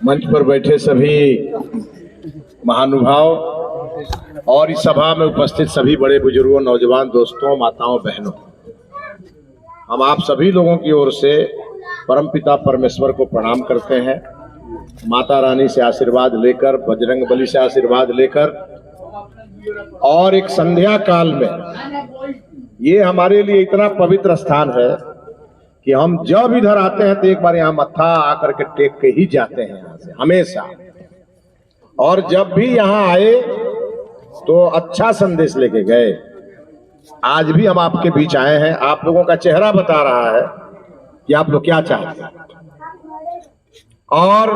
मंच पर बैठे सभी महानुभाव और इस सभा में उपस्थित सभी बड़े बुजुर्गों, नौजवान दोस्तों, माताओं, बहनों, हम आप सभी लोगों की ओर से परमपिता परमेश्वर को प्रणाम करते हैं। माता रानी से आशीर्वाद लेकर, बजरंग बली से आशीर्वाद लेकर, और एक संध्या काल में ये हमारे लिए इतना पवित्र स्थान है कि हम जब इधर आते हैं तो एक बार यहाँ मत्था आकर के टेक के ही जाते हैं यहाँ से हमेशा। और जब भी यहाँ आए तो अच्छा संदेश लेके गए। आज भी हम आपके बीच आए हैं। आप लोगों का चेहरा बता रहा है कि आप लोग क्या चाहते हैं, और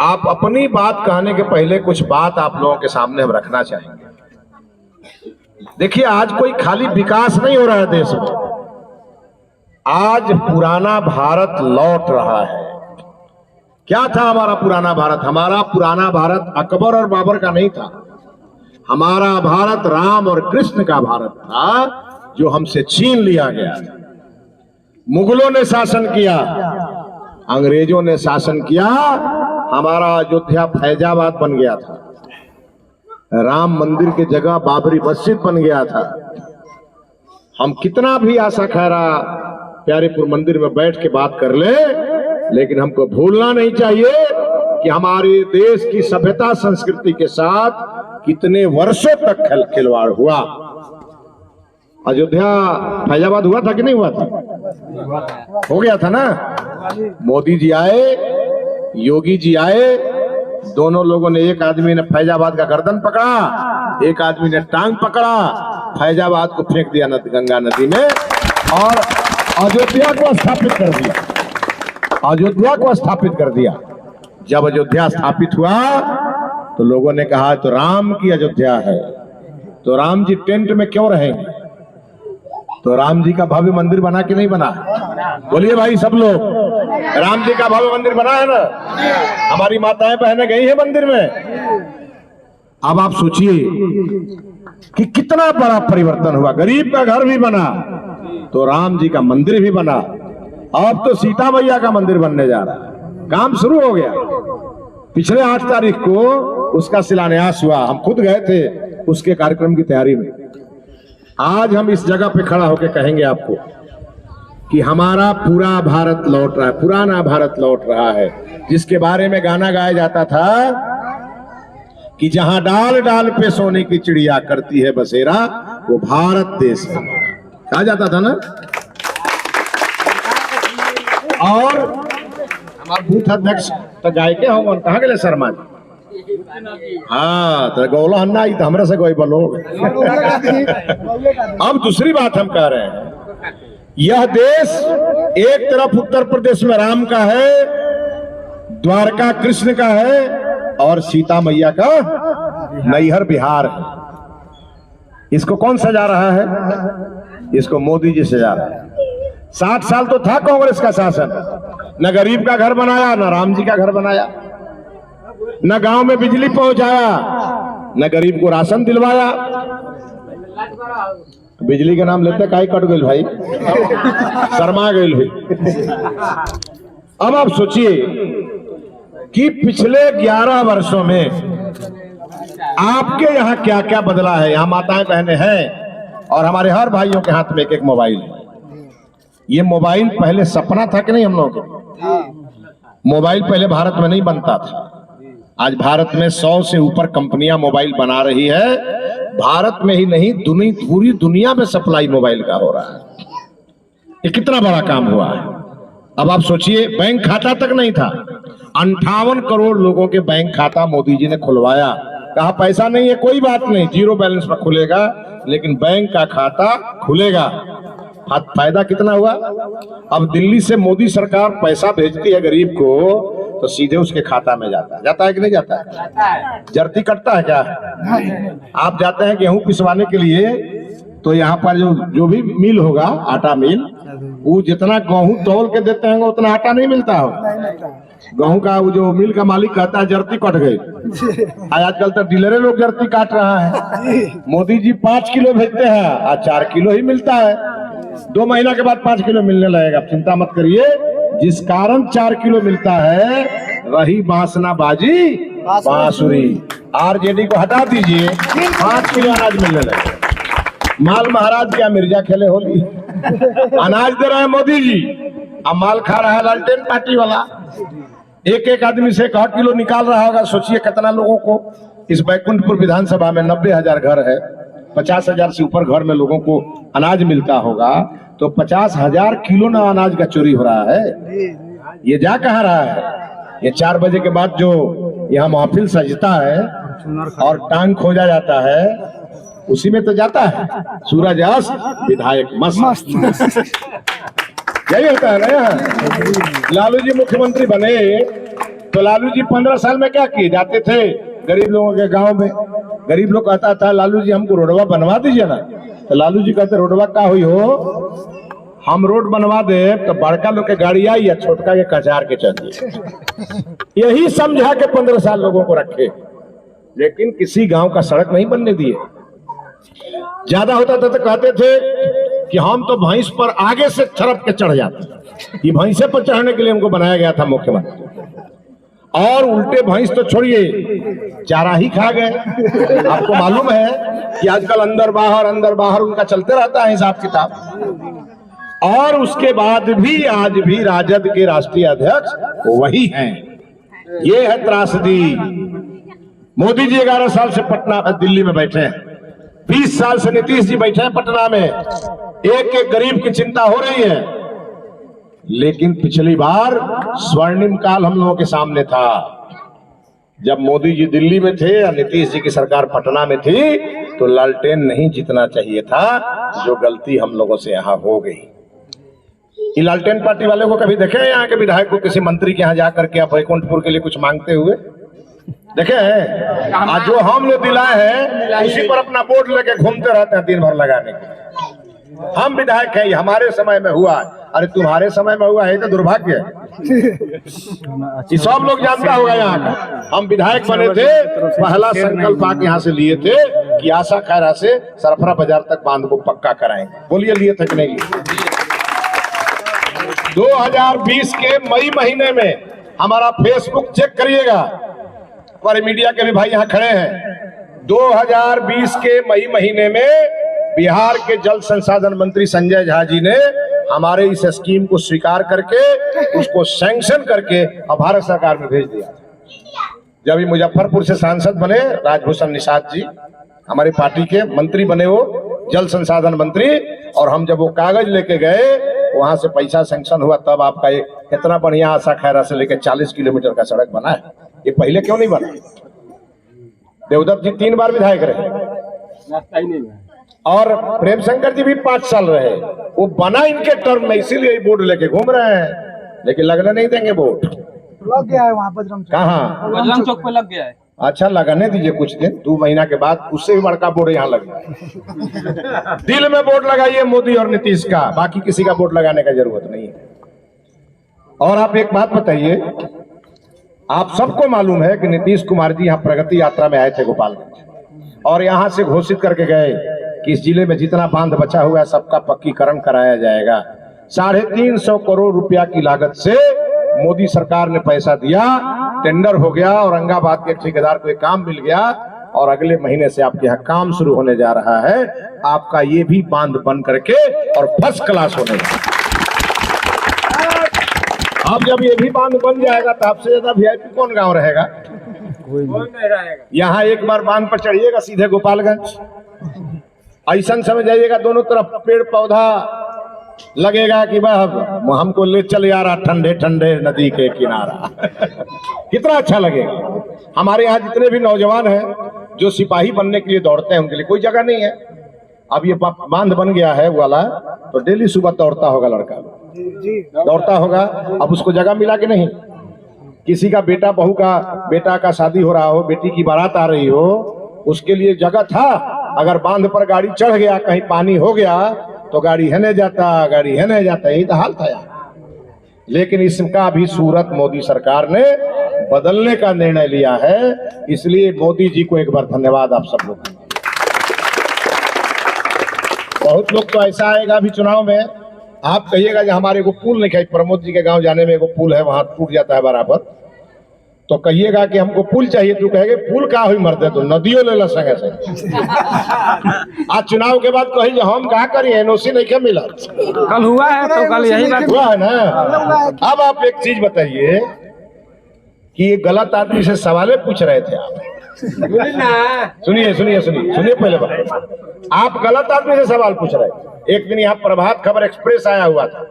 आप अपनी बात कहने के पहले कुछ बात आप लोगों के सामने हम रखना चाहेंगे। देखिए, आज कोई खाली विकास नहीं हो रहा है देश में, आज पुराना भारत लौट रहा है। क्या था हमारा पुराना भारत? हमारा पुराना भारत अकबर और बाबर का नहीं था। हमारा भारत राम और कृष्ण का भारत था, जो हमसे छीन लिया गया। मुगलों ने शासन किया, अंग्रेजों ने शासन किया, हमारा अयोध्या फैजाबाद बन गया था, राम मंदिर की जगह बाबरी मस्जिद बन गया था। हम कितना भी आशा खैरा प्यारेपुर मंदिर में बैठ के बात कर ले, लेकिन हमको भूलना नहीं चाहिए कि हमारे देश की सभ्यता संस्कृति के साथ कितने वर्षों तक खिलवाड़ हुआ। अयोध्या फैजाबाद हुआ था कि नहीं हुआ था? हो गया था ना। मोदी जी आए, योगी जी आए, दोनों लोगों ने, एक आदमी ने फैजाबाद का गर्दन पकड़ा, एक आदमी ने टांग पकड़ा, फैजाबाद को फेंक दिया गंगा नदी में और अयोध्या को स्थापित कर दिया। अयोध्या को स्थापित कर दिया। जब अयोध्या स्थापित हुआ तो लोगों ने कहा तो राम की अयोध्या है, तो राम जी टेंट में क्यों रहेंगे? तो राम जी का भव्य मंदिर बना कि नहीं बना? बोलिए भाई सब लोग, राम जी का भव्य मंदिर बना है ना? हमारी माताएं बहनें गई हैं मंदिर में। अब आप सोचिए कि कितना बड़ा परिवर्तन हुआ। गरीब का घर भी बना तो राम जी का मंदिर भी बना। अब तो सीता मैया का मंदिर बनने जा रहा है, काम शुरू हो गया। पिछले 8 तारीख को उसका शिलान्यास हुआ, हम खुद गए थे उसके कार्यक्रम की तैयारी में। आज हम इस जगह पे खड़ा होकर कहेंगे आपको कि हमारा पूरा भारत लौट रहा है, पुराना भारत लौट रहा है, जिसके बारे में गाना गाया जाता था कि जहां डाल डाल पे सोने की चिड़िया करती है बसेरा, वो भारत देश है, कहा जाता था ना। और हमारे बूथ अध्यक्ष तो गायके हो, कहा गए शर्मा जी? हाँ, तो गौला हन्ना तो हमरे से कोई बोलो। अब दूसरी बात हम कह रहे हैं, यह देश एक तरफ उत्तर प्रदेश में राम का है, द्वारका कृष्ण का है, और सीता मैया का नैहर बिहार है। इसको कौन सजा रहा है? इसको मोदी जी सजा रहा है। 60 साल तो था कांग्रेस का शासन, न गरीब का घर बनाया, न राम जी का घर बनाया, न गांव में बिजली पहुंचाया, न गरीब को राशन दिलवाया। बिजली के नाम लेते काई कट गई भाई, शर्मा गई भाई। अब आप सोचिए कि पिछले 11 वर्षों में आपके यहाँ क्या क्या बदला है। यहाँ माताएं बहनें हैं और हमारे हर भाइयों के हाथ में एक एक मोबाइल है। ये मोबाइल पहले सपना था कि नहीं? हम लोगों को मोबाइल पहले भारत में नहीं बनता था। आज भारत में 100 से ऊपर कंपनियां मोबाइल बना रही है। भारत में ही नहीं, पूरी दुनिया में सप्लाई मोबाइल का हो रहा है। ये कितना बड़ा काम हुआ है। अब आप सोचिए, बैंक खाता तक नहीं था, 58 करोड़ लोगों के बैंक खाता मोदी जी ने खुलवाया। कहा पैसा नहीं है, कोई बात नहीं, 0 बैलेंस पर खुलेगा, लेकिन बैंक का खाता खुलेगा। फायदा कितना हुआ? अब दिल्ली से मोदी सरकार पैसा भेजती है गरीब को, तो सीधे उसके खाता में जाता है कि नहीं जाता है? जर्ती कटता है क्या? आप जाते हैं गेहूं पिसवाने के लिए, तो यहाँ पर जो भी मिल होगा, आटा मिल, वो जितना गेहूं तौल के देते हैं उतना आटा नहीं मिलता हो। गेहूं का वो जो मिल का मालिक कहता है जर्ती कट गई। आजकल तो डीलरे लोग जर्ती काट रहा है। मोदी जी 5 किलो भेजते हैं और 4 किलो ही मिलता है। 2 महीना के बाद 5 किलो मिलने लगेगा। चिंता मत करिए, जिस कारण 4 किलो मिलता है रही बांसना बाजी बांसुरी। आरजेडी को हटा दीजिए, 5 किलो अनाज मिलने लगे। माल महाराज क्या मिर्जा खेले होली। अनाज दे रहे हैं मोदी जी, अब माल खा रहा है लालटेन पार्टी वाला। एक एक आदमी से 1 किलो निकाल रहा होगा। सोचिए कितना लोगों को इस बैकुंठपुर विधानसभा में 90,000 घर है, 50,000 से ऊपर घर में लोगों को अनाज मिलता होगा, तो 50,000 किलो ना अनाज का चोरी हो रहा है। ये जा कहाँ रहा है? ये 4 बजे के बाद जो यहाँ महफिल सजता है और टांग खोजा जाता है, उसी में तो जाता है। सूरज अस्त, विधायक मस्त। यही होता है ना। यहाँ लालू जी मुख्यमंत्री बने तो लालू जी 15 साल में क्या किए? जाते थे गरीब लोगों के गांव में, गरीब लोग कहता था लालू जी हमको रोडवा बनवा दीजिए ना, तो लालू जी कहते रोडवा का हुई हो, हम रोड बनवा दे तो बड़का लोग के गाड़ी आई या छोटका के कचार के चलिए। यही समझा के 15 साल लोगों को रखे, लेकिन किसी गांव का सड़क नहीं बनने दिए। ज्यादा होता था तो कहते थे कि हम तो भैंस पर आगे से छरप के चढ़ जाते। ये भैंसे पर चढ़ने के लिए हमको बनाया गया था मुख्यमंत्री, और उल्टे भैंस तो छोड़िए, चारा ही खा गए। आपको मालूम है कि आजकल अंदर बाहर उनका चलते रहता है हिसाब किताब। और उसके बाद भी आज भी राजद के राष्ट्रीय अध्यक्ष वही हैं। ये है त्रासदी। मोदी जी 11 साल से पटना दिल्ली में बैठे हैं, 20 साल से नीतीश जी बैठे हैं पटना में। एक एक गरीब की चिंता हो रही है, लेकिन पिछली बार स्वर्णिम काल हम लोगों के सामने था, जब मोदी जी दिल्ली में थे और नीतीश जी की सरकार पटना में थी, तो लालटेन नहीं जीतना चाहिए था, जो गलती हम लोगों से यहाँ हो गई। ये लालटेन पार्टी वाले को कभी देखे हैं यहाँ के विधायक को किसी मंत्री के यहाँ जाकर के बैकुंठपुर के लिए कुछ मांगते हुए? देखे हैं? आज जो हम लोग दिलाए हैं उसी पर अपना बोर्ड लेके घूमते रहते हैं दिन भर लगाने के। हम विधायक हैं, हमारे समय में हुआ। अरे तुम्हारे समय में हुआ है तो दुर्भाग्य है। ये सब लोग जानता होगा यहाँ का। हम विधायक बने थे, पहला संकल्प आके यहाँ से लिए थे कि आशा खैरा से सरफरा बाजार तक बांध को पक्का कराएंगे। बोलिए लिए थे कि नहीं? 2020 के मई महीने में हमारा फेसबुक चेक करिएगा, हमारे मीडिया के भी भाई यहाँ खड़े हैं। 2020 के मई महीने में बिहार के जल संसाधन मंत्री संजय झा जी ने हमारे इस स्कीम को स्वीकार करके उसको सैंक्शन करके अब भारत सरकार में भेज दिया। जब ये मुजफ्फरपुर से सांसद बने राजभूषण निषाद जी, हमारी पार्टी के मंत्री बने वो जल संसाधन मंत्री, और हम जब वो कागज लेके गए वहां से पैसा सैंक्शन हुआ, तब आपका ये इतना बढ़िया आशा खैरा से लेकर 40 किलोमीटर का सड़क बना है। ये पहले क्यों नहीं बना? देवदत्त जी 3 बार विधायक रहे और प्रेम शंकर जी भी 5 साल रहे। वो बना इनके टर्म में, इसीलिए बोर्ड लेके घूम रहे हैं, लेकिन लगने नहीं देंगे वोट। लग गया है वहाँ बजरंग चौक। कहाँ? बजरंग चौक पे लग गया है। अच्छा लगने दीजिए कुछ दिन, 2 महीना के बाद उससे भी बड़का बोर्ड यहाँ लग जाए। दिल में बोर्ड लगाइए मोदी और नीतीश का, बाकी किसी का बोर्ड लगाने का जरूरत नहीं है। और आप एक बात बताइए, आप सबको मालूम है कि नीतीश कुमार जी यहाँ प्रगति यात्रा में आए थे गोपालगंज, और यहाँ से घोषित करके गए कि इस जिले में जितना बांध बचा हुआ है सबका पक्कीकरण कराया जाएगा। 350 करोड़ रुपया की लागत से मोदी सरकार ने पैसा दिया, टेंडर हो गया, औरंगाबाद के ठेकेदार को एक काम मिल गया, और अगले महीने से आपके यहाँ काम शुरू होने जा रहा है। आपका ये भी बांध बन करके और फर्स्ट क्लास होने जा। अब जब ये भी बांध बन जाएगा तो आपसे ज्यादा वीआईपी कौन गांव रहेगा? यहाँ एक बार बांध पर चढ़िएगा सीधे गोपालगंज, ऐसा समझ जाइएगा दोनों तरफ पेड़ पौधा लगेगा कि वह हमको ले चल यारा ठंडे ठंडे नदी के किनारा। कितना अच्छा लगेगा। हमारे यहाँ जितने भी नौजवान हैं जो सिपाही बनने के लिए दौड़ते हैं, उनके लिए कोई जगह नहीं है। अब ये बांध बन गया है वाला, तो डेली सुबह दौड़ता होगा लड़का, दौड़ता होगा। अब उसको जगह मिला कि नहीं? किसी का बेटा का शादी हो रहा हो, बेटी की बारात आ रही हो, उसके लिए जगह था। अगर बांध पर गाड़ी चढ़ गया, कहीं पानी हो गया तो गाड़ी है नहीं जाता, यही तो हाल था यार। लेकिन इसका भी सूरत मोदी सरकार ने बदलने का निर्णय लिया है, इसलिए मोदी जी को एक बार धन्यवाद आप सब लोग। बहुत लोग तो ऐसा आएगा अभी चुनाव में, आप कहिएगा कि हमारे को पुल नहीं खाई, प्रमोद जी के गांव जाने में एगो पुल है, वहां टूट जाता है बराबर। तो कहिएगा कि हमको पुल चाहिए, तू कहेगे पुल का हुई मरते तो नदियों ले ला संगे संगे। आज चुनाव के बाद कही हम कहा करिए एनओसी नहीं क्या मिला, कल हुआ है तो कल यही बात हुआ है ना। अब आप एक चीज बताइए कि ये गलत आदमी से सवालें पूछ रहे थे आप। सुनिए सुनिए सुनिए सुनिए पहले बात, आप गलत आदमी से सवाल पूछ रहे थे। एक दिन यहाँ प्रभात खबर एक्सप्रेस आया हुआ था,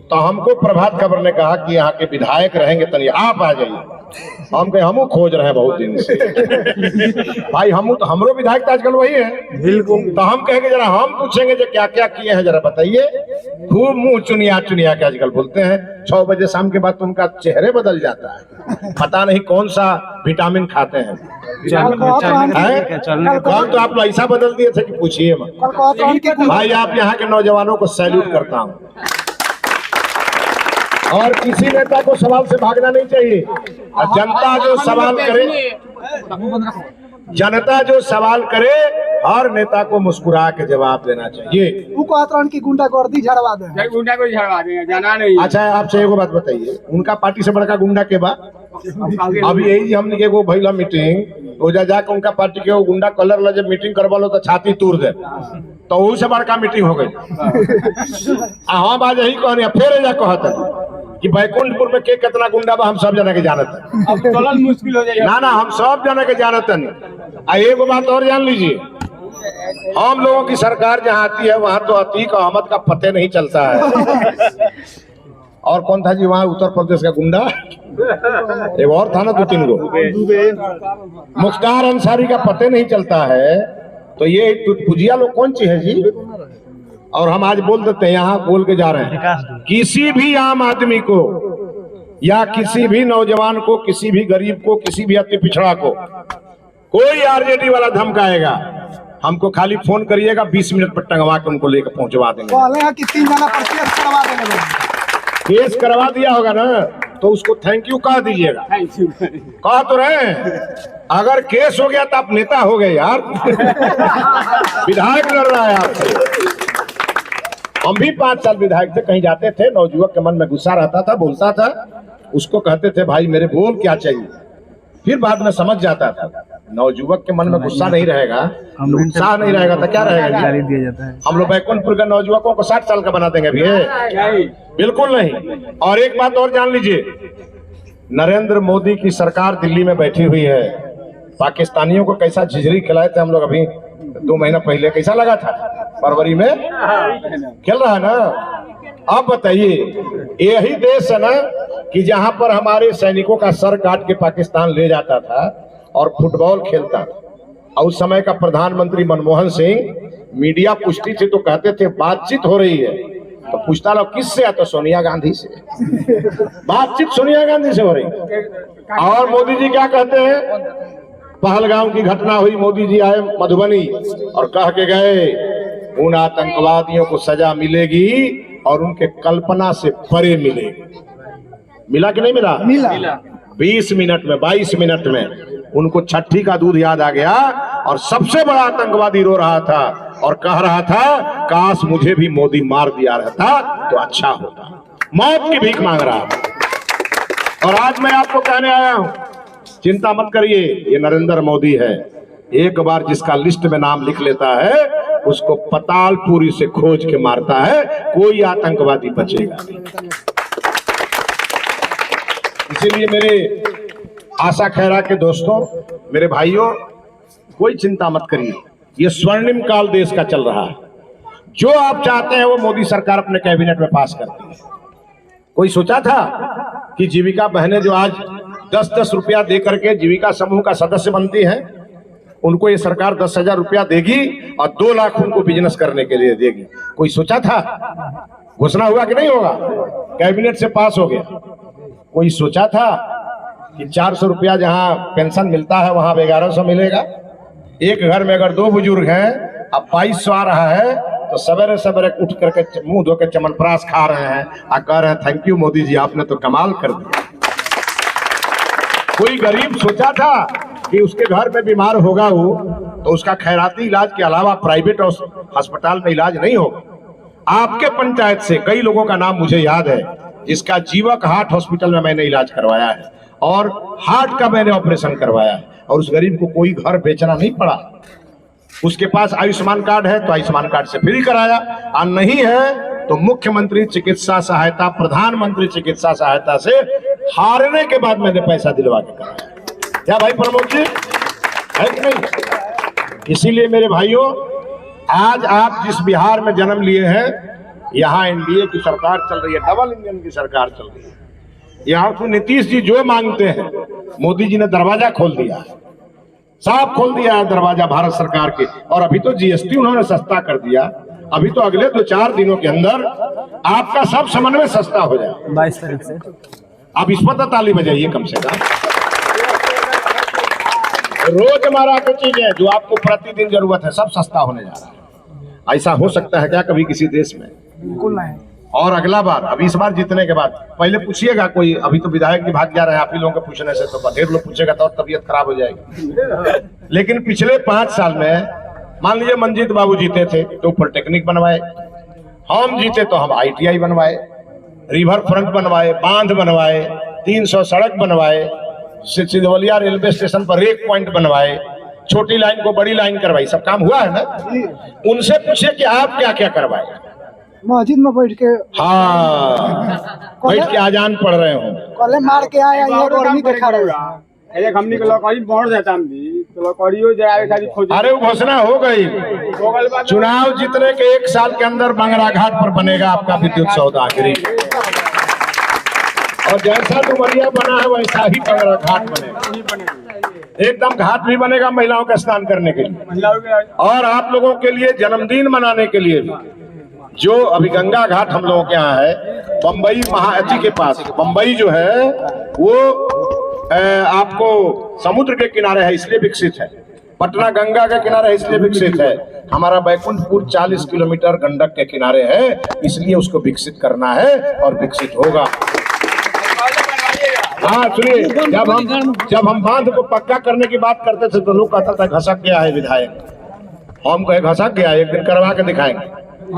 तो हमको प्रभात खबर ने कहा कि यहाँ के विधायक रहेंगे तनी आप आ जाइए। हम कहे हमू खोज रहे हैं बहुत दिन से भाई, हम तो हमरो विधायक आजकल वही है बिल्कुल। तो हम कहेंगे जरा हम पूछेंगे जो क्या क्या किए हैं जरा बताइए। खूब मुंह चुनिया चुनिया के आजकल बोलते हैं। 6 बजे शाम के बाद तो उनका चेहरे बदल जाता है, पता नहीं कौन सा विटामिन खाते हैं। कौन तो आप ऐसा बदल दिए थे कि पूछिए मत। भाई आप यहाँ के नौजवानों को सैल्यूट करता हूँ, और किसी नेता को सवाल से भागना नहीं चाहिए। जनता जो सवाल करे, जनता जो सवाल करे हर नेता को मुस्कुरा के जवाब देना चाहिए। की गुंडागर्दी झड़वा दे, गुंडा को झड़वा देंगे, जाना नहीं। अच्छा आपसे एगो बात बताइए, उनका पार्टी से बड़का गुंडा के बा? अभी यही हमने के वो भैया मीटिंग तो जाके उनका पार्टी के वो गुंडा कलर ला जब मीटिंग करवा लो तो छाती तूर दे, तो वही से बड़का मीटिंग हो गई। हम आज यही कहने फिर जा कहते कि बैकुंठपुर में के कितना गुंडा बा हम सब जना के जानत है। अब चलन मुश्किल हो जाएगा। ना हम सब जना के जानत है। एगो बात और जान लीजिए, हम लोगों की सरकार जहाँ आती है वहां तो अतीक अहमद का पते नहीं चलता है। और कौन था जी वहाँ उत्तर प्रदेश का गुंडा, एक और था ना 2-3 गो, मुख्तार अंसारी का पते नहीं चलता है। तो ये पुजिया लोग कौन चीज है जी? और हम आज बोल देते हैं, यहाँ बोल के जा रहे हैं, किसी भी आम आदमी को या किसी भी नौजवान को, किसी भी गरीब को, किसी भी अति पिछड़ा को कोई आरजेडी वाला धमकाएगा, हमको खाली फोन करिएगा, 20 मिनट पर टंगवा के उनको लेकर पहुंचवा देंगे। कि 3 जना पर केस करवा देंगे। केस करवा दिया होगा ना तो उसको थैंक यू कह दीजिएगा। कह तो रहे, अगर केस हो गया तो आप नेता हो गए यार। विधायक लड़ रहा है आपसे। हम भी 5 साल विधायक थे, कहीं जाते थे, नवयुवक के मन में गुस्सा रहता था, बोलता था, उसको कहते थे भाई मेरे बोल क्या चाहिए, फिर बाद में समझ जाता था। नवयुवक के मन में गुस्सा नहीं रहेगा, उत्साह नहीं रहेगा तो क्या रहेगा जी? हम लोग बैकुंठपुर के नवयुवकों को 60 साल का बना देंगे अभी? बिल्कुल नहीं। और एक बात और जान लीजिए, नरेंद्र मोदी की सरकार दिल्ली में बैठी हुई है। पाकिस्तानियों को कैसा झिझरी खिलाए थे हम लोग अभी 2 महीना पहले, कैसा लगा था? फरवरी में खेल रहा है ना। अब बताइए, यही देश है ना कि जहां पर हमारे सैनिकों का सर काट के पाकिस्तान ले जाता था और फुटबॉल खेलता था। और उस समय का प्रधानमंत्री मनमोहन सिंह मीडिया पूछती थी तो कहते थे बातचीत हो रही है, तो पूछता लो किससे? तो सोनिया गांधी से। बातचीत सोनिया गांधी से हो रही। और मोदी जी क्या कहते हैं? पहलगाम की घटना हुई, मोदी जी आए मधुबनी और कह के गए उन आतंकवादियों को सजा मिलेगी और उनके कल्पना से परे मिलेगी। मिला कि नहीं मिला? मिला। 20 मिनट में, 22 मिनट में उनको छठी का दूध याद आ गया और सबसे बड़ा आतंकवादी रो रहा था और कह रहा था काश मुझे भी मोदी मार दिया रहता तो अच्छा होता। मौत की भीख मांग रहा था। और आज मैं आपको कहने आया हूं, चिंता मत करिए, ये नरेंद्र मोदी है। एक बार जिसका लिस्ट में नाम लिख लेता है उसको पतालपुरी से खोज के मारता है, कोई आतंकवादी बचेगा नहीं। इसीलिए मेरे आशा खैरा के दोस्तों, मेरे भाइयों, कोई चिंता मत करिए, ये स्वर्णिम काल देश का चल रहा है। जो आप चाहते हैं वो मोदी सरकार अपने कैबिनेट में पास करती है। कोई सोचा था कि जीविका बहनें जो आज 10-10 रुपया दे करके जीविका समूह का सदस्य बनती हैं, उनको ये सरकार 10,000 रुपया देगी और 2 लाख उनको बिजनेस करने के लिए देगी? कोई सोचा था? घोषणा हुआ कि नहीं होगा? कैबिनेट से पास हो गया। कोई सोचा था कि 400 रुपया जहां पेंशन मिलता है वहां 1100 मिलेगा? एक घर में अगर 2 बुजुर्ग हैं, अब 2200 आ रहा है, तो सवेरे सवेरे उठ करके मुंह धो के चमनप्राश खा रहे हैं और कह रहे हैं थैंक यू मोदी जी, आपने तो कमाल कर दिया। कोई गरीब सोचा था कि उसके घर में बीमार होगा वो, तो उसका खैराती इलाज के अलावा प्राइवेट अस्पताल में इलाज नहीं होगा? आपके पंचायत से कई लोगों का नाम मुझे याद है जिसका जीवक हार्ट हॉस्पिटल में मैंने इलाज करवाया है, और हार्ट का मैंने ऑपरेशन करवाया और उस गरीब को कोई घर बेचना नहीं पड़ा। उसके पास आयुष्मान कार्ड है तो आयुष्मान कार्ड से फ्री कराया, और नहीं है तो मुख्यमंत्री चिकित्सा सहायता, प्रधानमंत्री चिकित्सा सहायता से हारने के बाद मैंने पैसा दिलवा के कराया। क्या भाई प्रमोद जी, है कि नहीं? इसीलिए मेरे भाइयों, आज आप जिस बिहार में जन्म लिए हैं, यहाँ एनडीए की सरकार चल रही है, डबल इंजन की सरकार चल रही है। यहाँ तो नीतीश जी जो मांगते हैं मोदी जी ने दरवाजा खोल दिया है, साफ खोल दिया है दरवाजा भारत सरकार के। और अभी तो जीएसटी उन्होंने सस्ता कर दिया, अभी तो अगले 2-4 दिनों के अंदर आपका सब सामान में सस्ता हो जाए। 22 तारीख से आप इस पर ताली बजाइए कम से कम। रोजमर्रा की चीजें जो आपको प्रतिदिन जरूरत है सब सस्ता होने जा रहा है। ऐसा हो सकता है क्या कभी किसी देश में? बिल्कुल नहीं। और अगला बार, अभी इस बार जीतने के बाद पहले पूछिएगा कोई, अभी तो विधायक जी भाग जा रहे हैं आप ही लोगों के पूछने से, तो ढेर लोग पूछेगा तो और तबीयत खराब हो जाएगी। लेकिन पिछले 5 साल में मान लीजिए मंजीत बाबू जीते थे तो पॉलिटेक्निक बनवाए, हम जीते तो हम ITI बनवाए, रिवर फ्रंट बनवाए, बांध बनवाए, 300 सड़क बनवाए, सिद्धवलिया रेलवे स्टेशन पर एक पॉइंट बनवाए, छोटी लाइन को बड़ी लाइन करवाई। सब काम हुआ है ना? उनसे पूछे कि आप क्या क्या करवाए। मस्जिद में बैठ के, हाँ, बैठ के आजान पढ़ रहे हो। कले मार के आया, ये गर्मी देखा रहे। एक हमनी के लकड़ी बढ़ जाता हम भी तो लकड़ियों जरावे खाली खोज। अरे वो घोषणा हो गई, चुनाव जीतने के 1 साल के अंदर बंगरा घाट पर बनेगा आपका विद्युत सौदागरी, और जैसा डुमरिया बना है वैसा ही बंगरा घाट बनेगा। एकदम घाट भी बनेगा महिलाओं का स्नान करने के लिए, और आप लोगों के लिए जन्मदिन मनाने के लिए भी। जो अभी गंगा घाट हम लोगों के यहाँ है, बम्बई महाअति के पास, बम्बई जो है वो आपको समुद्र के किनारे है इसलिए विकसित है, पटना गंगा के किनारे है इसलिए विकसित है। हमारा बैकुंठपुर 40 किलोमीटर गंडक के किनारे है, इसलिए उसको विकसित करना है और विकसित होगा। हाँ सुनिए, जब हम बांध को पक्का करने की बात करते थे तो लोग कहता था घसक गया है विधायक, हम कहे घसक गया, एक दिन करवा के दिखाएंगे।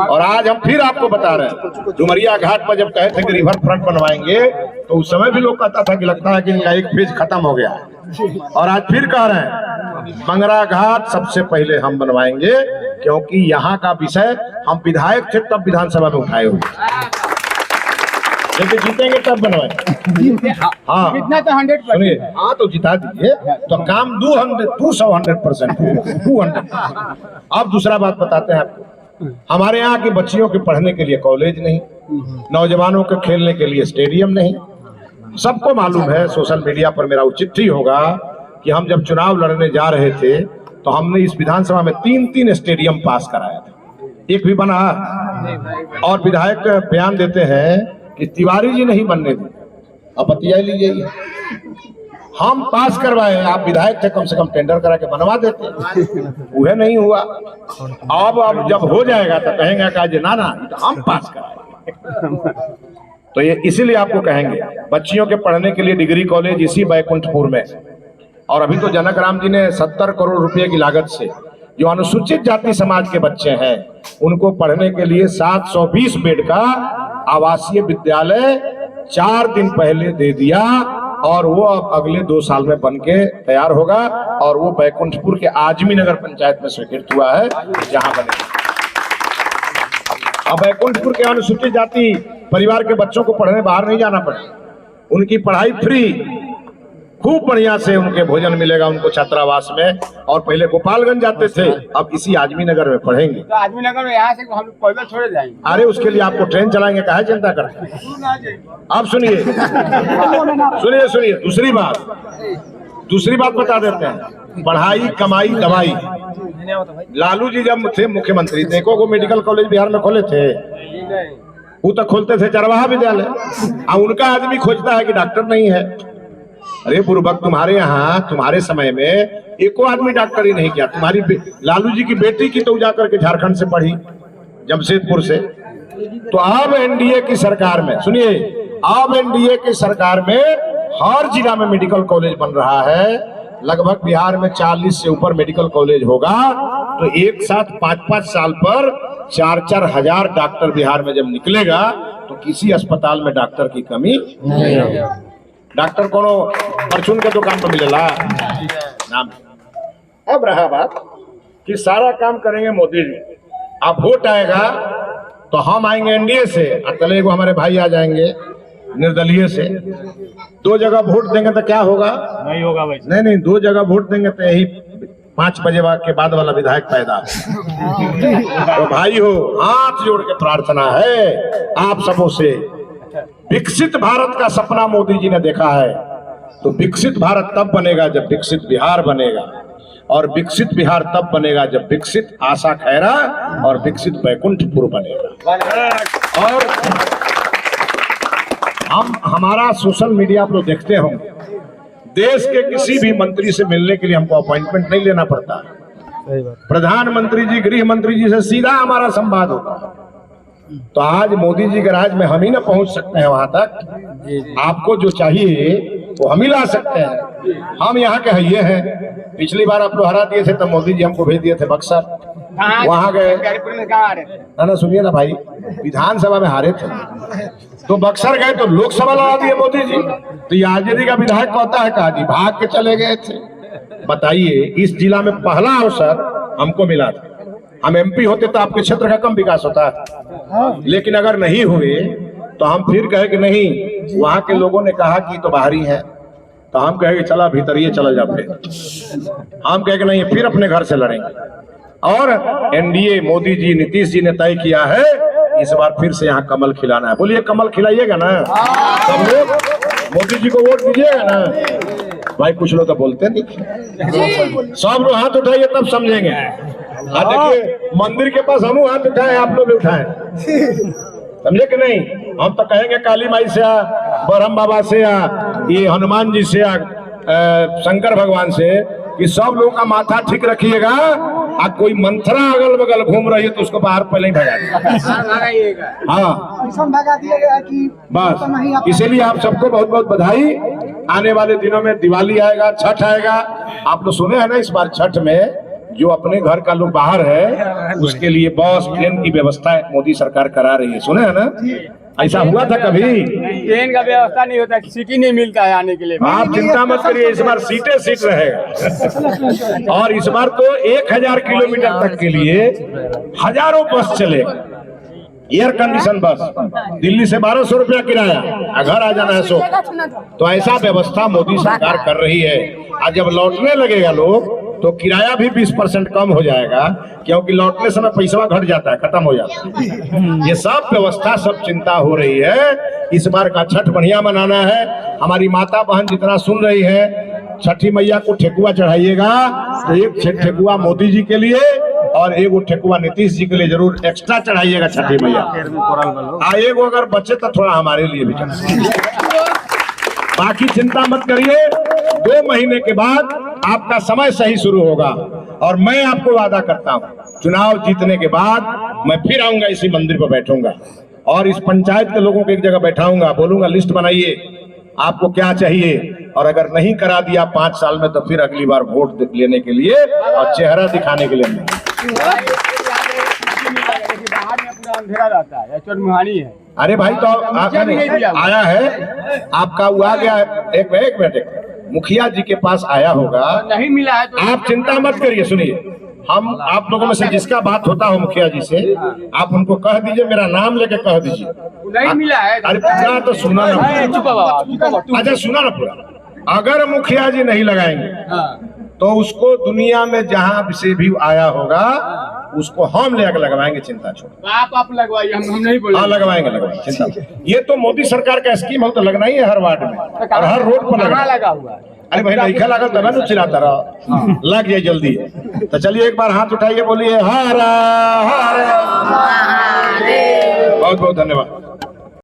और आज हम फिर आपको बता रहे हैं, डुमरिया घाट पर जब कहे थे कि रिवर फ्रंट बनवाएंगे तो उस समय भी लोग कहता था कि लगता है कि इनका एक फेज खत्म हो गया है, और आज फिर कह रहे हैं बंगरा घाट सबसे पहले हम बनवाएंगे, क्योंकि यहाँ का विषय हम विधायक थे तब विधानसभा में उठाए हुए, जब जीतेंगे तब बनवाएंगे। हाँ सुनिए, हाँ तो जिता दीजिए तो काम 200% 200। अब दूसरा बात बताते हैं आपको, हमारे यहाँ की बच्चियों के पढ़ने के लिए कॉलेज नहीं, नौजवानों के खेलने के लिए स्टेडियम नहीं। सबको मालूम है, सोशल मीडिया पर मेरा औचित्य होगा कि हम जब चुनाव लड़ने जा रहे थे तो हमने इस विधानसभा में 3 स्टेडियम पास कराया था, एक भी बना। और विधायक बयान देते हैं कि तिवारी जी नहीं बनने दी, अब बतिया लीजिए, हम पास करवाए, आप विधायक थे, कम से कम टेंडर करा के बनवा देते, वह नहीं हुआ। अब जब हो जाएगा तो कहेंगे कि ना तो हम पास कराए। तो ये इसीलिए आपको कहेंगे बच्चियों के पढ़ने के लिए डिग्री कॉलेज इसी बैकुंठपुर में, और अभी तो जनक राम जी ने 70 करोड़ रुपए की लागत से जो अनुसूचित जाति समाज के बच्चे हैं उनको पढ़ने के लिए 720 बेड का आवासीय विद्यालय 4 दिन पहले दे दिया, और वो अब अगले 2 साल में बन के तैयार होगा, और वो बैकुंठपुर के आजमी नगर पंचायत में स्वीकृत हुआ है जहां बनेगा। अब बैकुंठपुर के अनुसूचित जाति परिवार के बच्चों को पढ़ने बाहर नहीं जाना पड़े, उनकी पढ़ाई फ्री, खूब बढ़िया से उनके भोजन मिलेगा उनको छात्रावास में। और पहले गोपालगंज जाते थे, अब इसी आजमी नगर में पढ़ेंगे। तो आदमी नगर में यहाँ से हम पहले छोड़े जाएंगे। अरे उसके लिए आपको ट्रेन चलाएंगे, काहे चिंता करते हैं। अब सुनिए सुनिए सुनिए, दूसरी बात बता देते हैं, पढ़ाई कमाई दवाई। लालू जी जब थे मुख्यमंत्री, देखो को मेडिकल कॉलेज बिहार में खोले थे, वो तो खोलते थे चरवाहा विद्यालय, और उनका आदमी खोजता है कि डॉक्टर नहीं है। अरे बुर्बक, तुम्हारे यहाँ तुम्हारे समय में एको आदमी डॉक्टर ही नहीं किया। तुम्हारी लालू जी की बेटी की तो जाकर के झारखंड से पढ़ी, जमशेदपुर से। तो अब एनडीए की सरकार में, सुनिए, अब एनडीए की सरकार में हर जिला में मेडिकल कॉलेज बन रहा है। लगभग बिहार में 40 से ऊपर मेडिकल कॉलेज होगा, तो एक साथ 5-5 साल पर 4-4 हजार डॉक्टर बिहार में जब निकलेगा तो किसी अस्पताल में डॉक्टर की कमी नहीं होगी। डॉक्टर कोनो परचून के दुकान पर मिलेला नाम। अब रहा बात कि सारा काम करेंगे मोदी जी, अब वोट आएगा तो हम आएंगे एनडीए से और तले को हमारे भाई आ जाएंगे निर्दलीय से। 2 जगह वोट देंगे तो क्या होगा? नहीं होगा भाई। नहीं 2 जगह वोट देंगे तो यही 5 बजे के बाद वाला विधायक पैदा। तो भाई हो, हाथ जोड़ के प्रार्थना है आप सबों से, विकसित भारत का सपना मोदी जी ने देखा है, तो विकसित भारत तब बनेगा जब विकसित बिहार बनेगा, और विकसित बिहार तब बनेगा जब विकसित आशा खैरा और विकसित बैकुंठपुर बनेगा। और हमारा सोशल मीडिया आप लोग देखते होंगे, देश के किसी भी मंत्री से मिलने के लिए हमको अपॉइंटमेंट नहीं लेना पड़ता। प्रधानमंत्री जी, गृह मंत्री जी से सीधा हमारा संवाद होता। तो आज मोदी जी के राज में हम ही ना पहुंच सकते हैं वहां तक। आपको जो चाहिए वो हम ही ला सकते हैं। हम यहाँ के ये हैं। पिछली बार आप लोग हरा दिए थे तब मोदी जी हमको भेज दिए थे बक्सर, वहां गए। ना सुनिए ना भाई, विधानसभा में हारे थे तो बक्सर गए तो लोकसभा लड़ा दिए मोदी जी। तो ये आरजेडी का विधायक कहता है कहा जी भाग के चले गए थे। बताइए, इस जिला में पहला अवसर हमको मिला था। हम एमपी होते तो आपके क्षेत्र का कम विकास होता, लेकिन अगर नहीं हुए तो हम फिर कहे कि नहीं, वहां के लोगों ने कहा कि तो बाहरी है, तो हम कहे कि चला भीतरिए चला जा। फिर हम कहे कि नहीं, फिर अपने घर से लड़ेंगे। और एनडीए मोदी जी, नीतीश जी ने तय किया है इस बार फिर से यहाँ कमल खिलाना है। बोलिए कमल खिलाइएगा ना सब लोग, मोदी जी को वोट दीजिएगा ना। भाई कुछ लोग तो बोलते नहीं, सब लोग हाथ उठाइए तब समझेंगे। देखिए मंदिर के पास हम हाथ उठाए, आप लोग भी उठाए, समझे कि नहीं? हम तो कहेंगे काली माई से आ, ब्रह्म बाबा से आ, ये हनुमान जी से आ, शंकर भगवान से, कि सब लोगों का माथा ठीक रखिएगा। आ कोई मंथरा अगल बगल घूम रही है तो उसको बाहर पहले ही भगा दीजिएगा। हाँ भगा दिया गया कि बस। इसीलिए आप सबको बहुत बहुत बधाई। आने वाले दिनों में दिवाली आएगा, छठ आएगा। आप लोग सुने हैं ना, इस बार छठ में जो अपने घर का लोग बाहर है उसके लिए बस ट्रेन की व्यवस्था मोदी सरकार करा रही है। सुने हैं ना? ऐसा हुआ था कभी? ट्रेन का व्यवस्था नहीं होता, सीट ही नहीं मिलता है आने के लिए। आप चिंता मत करिए, इस बार सीटें सीट रहेगा। और इस बार तो 1000 किलोमीटर तक के लिए हजारों बस चलेगा, एयर कंडीशन बस। दिल्ली से 1200 रुपया किराया, घर आ जाना है सो। तो ऐसा व्यवस्था मोदी सरकार कर रही है। और जब लौटने लगेगा लोग तो किराया भी 20% कम हो जाएगा, क्योंकि लौटने समय पैसा घट जाता है, खत्म हो जाता है। ये सब व्यवस्था, सब चिंता हो रही है। इस बार का छठ बढ़िया मनाना है। हमारी माता बहन जितना सुन रही है, छठी मैया को ठेकुआ चढ़ाइएगा, तो एक ठेकुआ मोदी जी के लिए और एक ठेकुआ नीतीश जी के लिए जरूर एक्स्ट्रा चढ़ाइएगा छठी मैया। एक अगर बचे तो थोड़ा हमारे लिए भी चढ़ाइए। बाकी चिंता मत करिए, 2 महीने के बाद आपका समय सही शुरू होगा। और मैं आपको वादा करता हूँ, चुनाव जीतने के बाद मैं फिर आऊंगा, इसी मंदिर पर बैठूंगा और इस पंचायत के लोगों को एक जगह बैठाऊंगा, बोलूंगा लिस्ट बनाइए आपको क्या चाहिए। और अगर नहीं करा दिया 5 साल में तो फिर अगली बार वोट लेने के लिए और चेहरा दिखाने के लिए नहीं। अंधेरा रहता है, चरमुहानी है। अरे भाई तो आया है आपका, वो आ गया। एक मिनट, मुखिया जी के पास आया होगा, नहीं मिला है तो आप चिंता मत करिए। सुनिए, हम आप लोगों में से जिसका बात होता हो मुखिया जी से, आप उनको कह दीजिए, मेरा नाम लेके कह दीजिए। नहीं मिला है। अरे पूरा तो सुना ना, अच्छा सुना ना पूरा। अगर मुखिया जी नहीं लगाएंगे तो उसको दुनिया में जहां से भी आया होगा उसको हम लेकर लगवाएंगे, चिंता छोड़। आप लगवाइए, हम नहीं बोलेंगे। हाँ लगवाएंगे चिंता। ये तो मोदी सरकार का स्कीम हो, तो लगना ही है हर वार्ड में और हर रोड पर लगा हुआ है। अरे भाई नहीं लगा तब ना चिल्लाता रहा, लग जाए जल्दी। तो चलिए एक बार हाथ उठाइए, बोलिए हर हर। बहुत बहुत धन्यवाद।